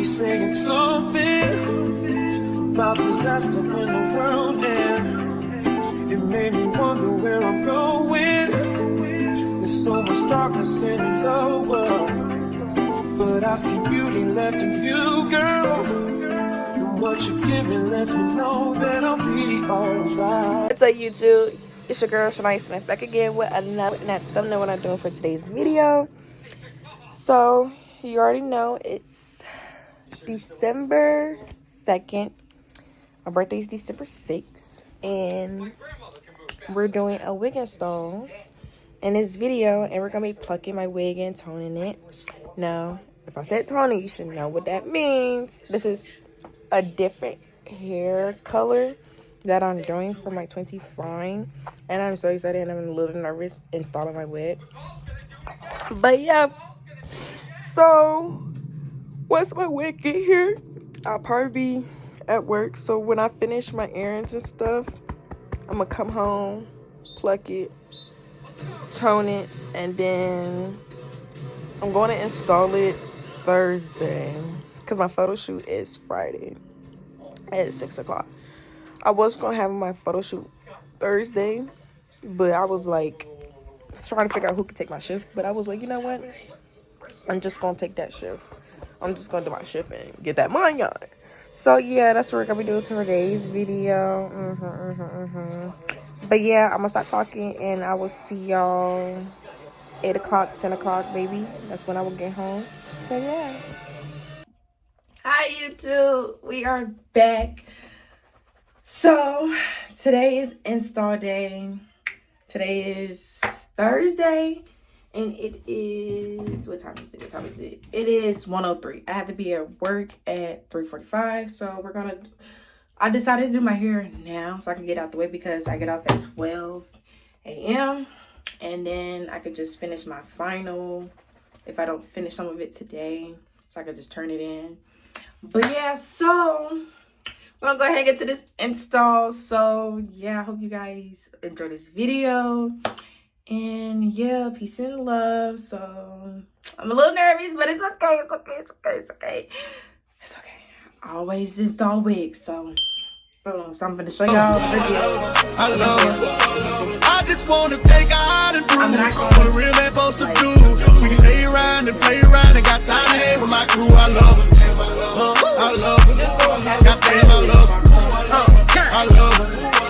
saying something about disaster when the world ends. It made me wonder where I'm going. There's so much darkness in the world, but I see beauty left in you, girl. And what you're giving lets me know that I'll be alright. What's up, YouTube? It's your girl Shania Smith back again with another thumbnail what I'm doing for today's video. So you already know it's December 2nd. My birthday is December 6th, and we're doing a wig install in this video, and we're gonna be plucking my wig and toning it. Now, if I said toning, you should know what that means. This is a different hair color that I'm doing for my 25, and I'm so excited and I'm a little nervous installing my wig. But yeah, so once my wig get here, I'll probably be at work. So when I finish my errands and stuff, I'm gonna come home, pluck it, tone it, and then I'm going to install it Thursday because my photo shoot is Friday at 6 o'clock. I was going to have my photo shoot Thursday, but I was like trying to figure out who could take my shift. But I was like, you know what? I'm just going to take that shift. I'm just going to do my shift and get that money on. So yeah, that's what we're going to be doing today's video. But yeah, I'm going to stop talking and I will see y'all 8 o'clock, 10 o'clock maybe. That's when I will get home. So yeah. Hi YouTube, we are back. So today is install day. Today is Thursday, and it is, what time is it? It is 1:03. I have to be at work at 3:45. So I decided to do my hair now so I can get out the way because I get off at 12 a.m. and then I could just finish my final if I don't finish some of it today, so I could just turn it in. But yeah, so we're gonna go ahead and get to this install. So yeah, I hope you guys enjoy this video, and yeah, peace and love. So I'm a little nervous, but it's okay. It's okay. I always install wigs, so boom. So I'm gonna show y'all the video. I love her. I just wanna take her out and prove what a real man supposed to do. We can lay around and play around and got time to hang with my crew. I love her. I love her. Goddamn, I love her. I love her.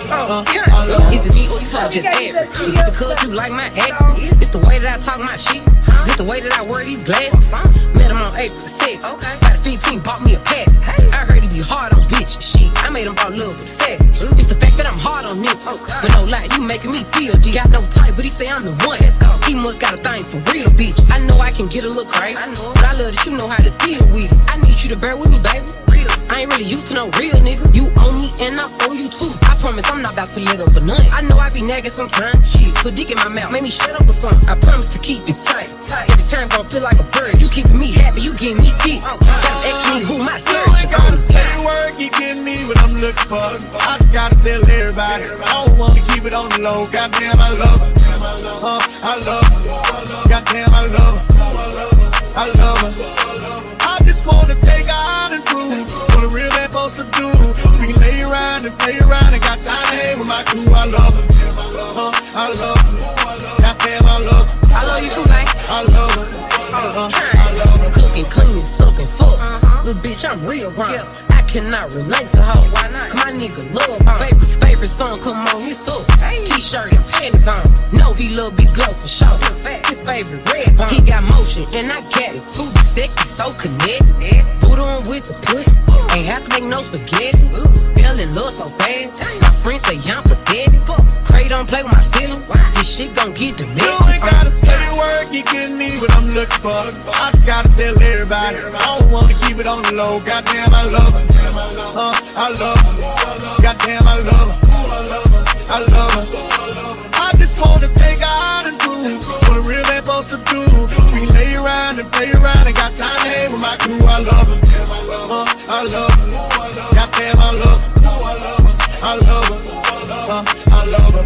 I love her. Is it me or these hoes just average? Is it because you like my accent? It's the way that I talk my shit. Is it the way that I wear these glasses? Met him on April 6th. Got a 15, bought me a pack. I heard he be hard on bitches. Shit, I made him fall in love with a savage. It's the fact that I'm hard on niggas. But no lie, you making me feel deep. Got no type, but he say I'm the one. He must got a thing for real bitches. I know I can get a little crazy, but I love that you know how to deal with it. I need you to bear with me, baby. I ain't really used to no real nigga. You owe me and I owe you too. I promise I'm not about to let up for nothing. I know I be nagging sometimes. Shit, put dick in my mouth, make me shut up or something. I promise to keep it tight. Every time gon' feel like a bird. You keeping me happy, you getting me deep. Gotta ask me who my You ain't gotta say a word, keep getting me what I'm looking for. I just gotta tell everybody. I don't wanna keep it on the low. Goddamn, I love her. I love her. Goddamn, I love her. I love her. I just wanna take her out and prove what a real man supposed to do. We can lay around and play around and got time to hang with my crew. I love her. I love her. Goddamn, I love her. I love you too, man. I love her. I love her. Cooking, cleaning, sucking, fuck. Little bitch, I'm real wrong. I cannot relate to her. Cause my nigga love her. Favorite song, come on, it's up. T-shirt and panties on. No, he love big glow for sure. His favorite red bone. He got motion and I got it too. Sexy, so connected. Put on with the pussy. Ain't have to make no spaghetti. Fell in love so fast. My friends say I'm pathetic. Pray don't play with my feelings. This shit gon' get the You ain't gotta say a word, keep getting me what I'm looking for. I just gotta tell everybody. I don't wanna keep it on the low. Goddamn, I love her. I love her. Goddamn, I love her. I love her. I just wanna take her out and prove what a real man supposed to do. We can lay around and play around and got time to hang with my crew. I love her. I love her. Goddamn, I love her. I love her. I love her.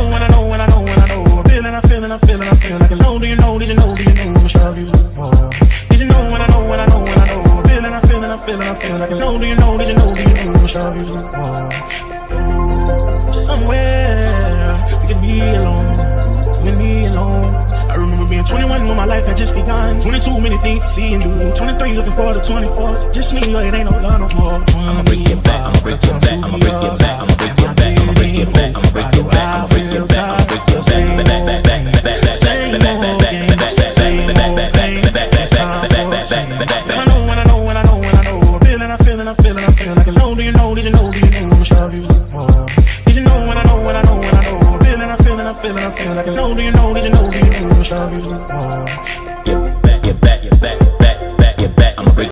know, when I know, when I know, when I know. I feel and I feel and I feel and I feel like I know. Do you know, did you know, do you know? I'm sure you know. Did you know, when I know, when I know, when I know. I feel and I feel and I feel and I feel like I know. Do you know, did you know, do you know? I'm sure you know. Somewhere we could be alone, you and me alone. I remember being 21 when my life had just begun. 22, many things to see and do. 23, looking forward to 24. Just me, it ain't no love no more. I'ma break it back, I'ma break it back, I'ma break it back, I'ma break it back, I'ma break it back, I'ma break it back, I'ma break it back, I'ma break it back. I know, when I know, when I know, when I know. I feel and I feel and I feel and I feel like I know. Do you know, did you know, do you know? I'm sure you know. Did you know, when I know, when I know, when I know. I feel and I feel and I feel and I feel like I know. Do you know, did you know, do you know? I'm sure you know. Get back, get back, get back, back, get back. I'ma break.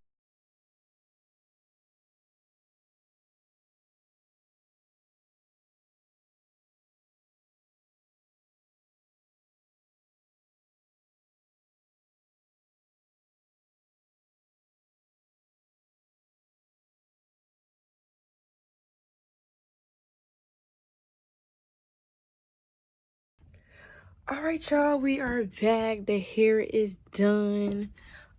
All right, y'all, we are back. The hair is done.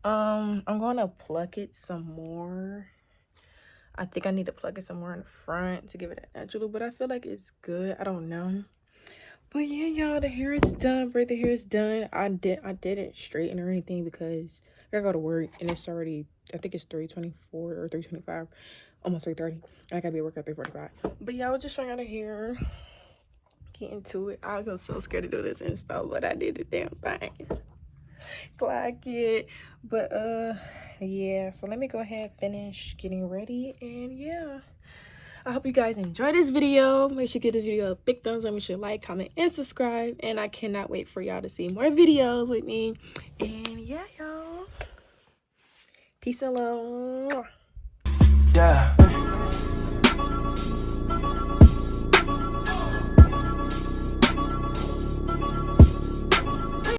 I'm gonna pluck it some more. I think I need to pluck it some more in the front to give it a natural, but I feel like it's good. I don't know. But yeah, y'all, the hair is done. The hair is done. I didn't straighten or anything because I gotta go to work and it's already, I think it's 3:24 or 3:25, almost 3:30. I gotta be at work at 3:45. But yeah, I was just showing y'all the hair. Get into it. I was so scared to do this and stuff, but I did the damn thing. Clock it. But yeah, so let me go ahead and finish getting ready, and yeah, I hope you guys enjoyed this video. Make sure you give this video a big thumbs up. Make sure you like, comment, and subscribe, and I cannot wait for y'all to see more videos with me. And yeah, y'all, peace and love. Yeah.